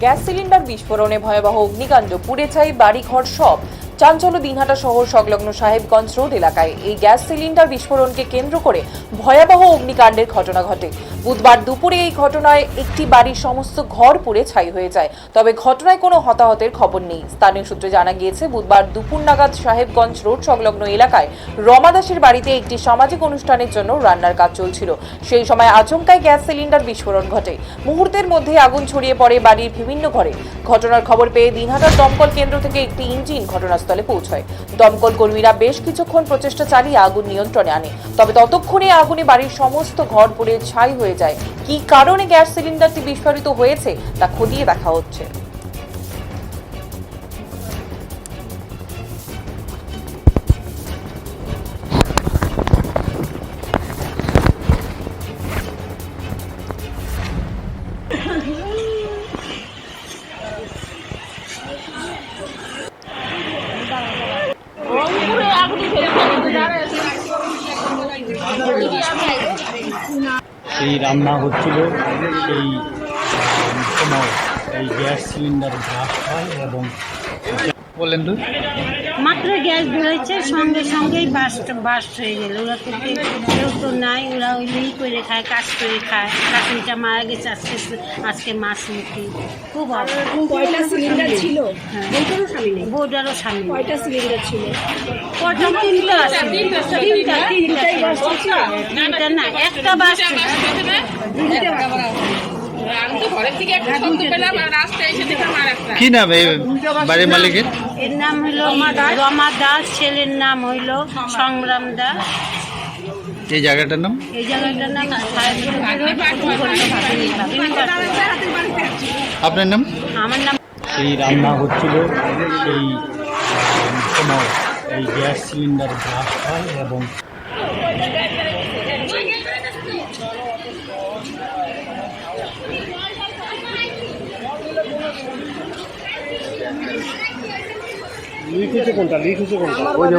Gas cylinder বিস্ফোরণে ভয়াবহ অগ্নিকাণ্ড, পুড়ে ছাই বাড়িঘর সব। চাঞ্চল্য দিনহাটা শহর সংলগ্ন সাহেবগঞ্জ রোড এলাকায় এই গ্যাস সিলিন্ডার বিস্ফোরণকে কেন্দ্র করে ভয়াবহ অগ্নিকাণ্ডের ঘটনা ঘটে। বুধবার দুপুরে এই ঘটনায় একটি বাড়ির সমস্ত ঘর পুড়ে ছাই হয়ে যায়। তবে ঘটনায় কোনো হতাহতের খবর নেই। স্থানীয় সূত্রে জানা গিয়েছে, বুধবার দুপুর নাগাদ সাহেবগঞ্জ রোড সংলগ্ন এলাকায় রমা দাসের বাড়িতে একটি সামাজিক অনুষ্ঠানের জন্য রান্নার কাজ চলছিল। সেই সময় আচমকাই গ্যাস সিলিন্ডার বিস্ফোরণ ঘটে। মুহূর্তের মধ্যে আগুন ছড়িয়ে পড়ে বাড়ির বিভিন্ন ঘরে। ঘটনার খবর পেয়ে দিনহাটার দমকল কেন্দ্র থেকে একটি ইঞ্জিন ঘটনাস্থলে পৌঁছায়। দমকল কর্মীরা বেশ কিছুক্ষণ প্রচেষ্টা চালিয়ে আগুন নিয়ন্ত্রণে আনে। তবে ততক্ষণে আগুনে বাড়ির সমস্ত ঘর পুড়ে ছাই হয়ে যায়। কী কারণে গ্যাস সিলিন্ডারটি বিস্ফোরিত হয়েছে তা খতিয়ে দেখা হচ্ছে। সেই রান্না হচ্ছিল, সেই সময় এই গ্যাস সিলিন্ডার ব্লাস্ট হয় এবং বলেন তো মাত্র গ্যাস বেরোচ্ছে, সঙ্গে সঙ্গেই বাস্ট হয়ে গেল। ওরা তো কেউ তো নাই, ওরা ওইলেই করে খায়, কাজ করে খায়। কাকুটা মারা গেছে আজকে মাছ মুখি। খুব কয়টা সিলিন্ডার ছিল? বউটারও স্বামী। কয়টা সিলিন্ডার ছিল? কটা? তিনটা আছে। তিনটা না, একটা বাস। কি নাম এই বাড়ির মালিকের? এর নাম হইল রমা দাস, ছেলের নাম হইল সংগ্রাম দাস। এই জায়গাটার নাম? এই জায়গাটার নাম আপনার নাম? আমার নাম। সেই রান্না হচ্ছিল, সেই সময় এই গ্যাস সিলিন্ডার ব্লাস্ট হয় এবং লিক হচ্ছে কোনটা? লিক হচ্ছে কোনটা? ওই যে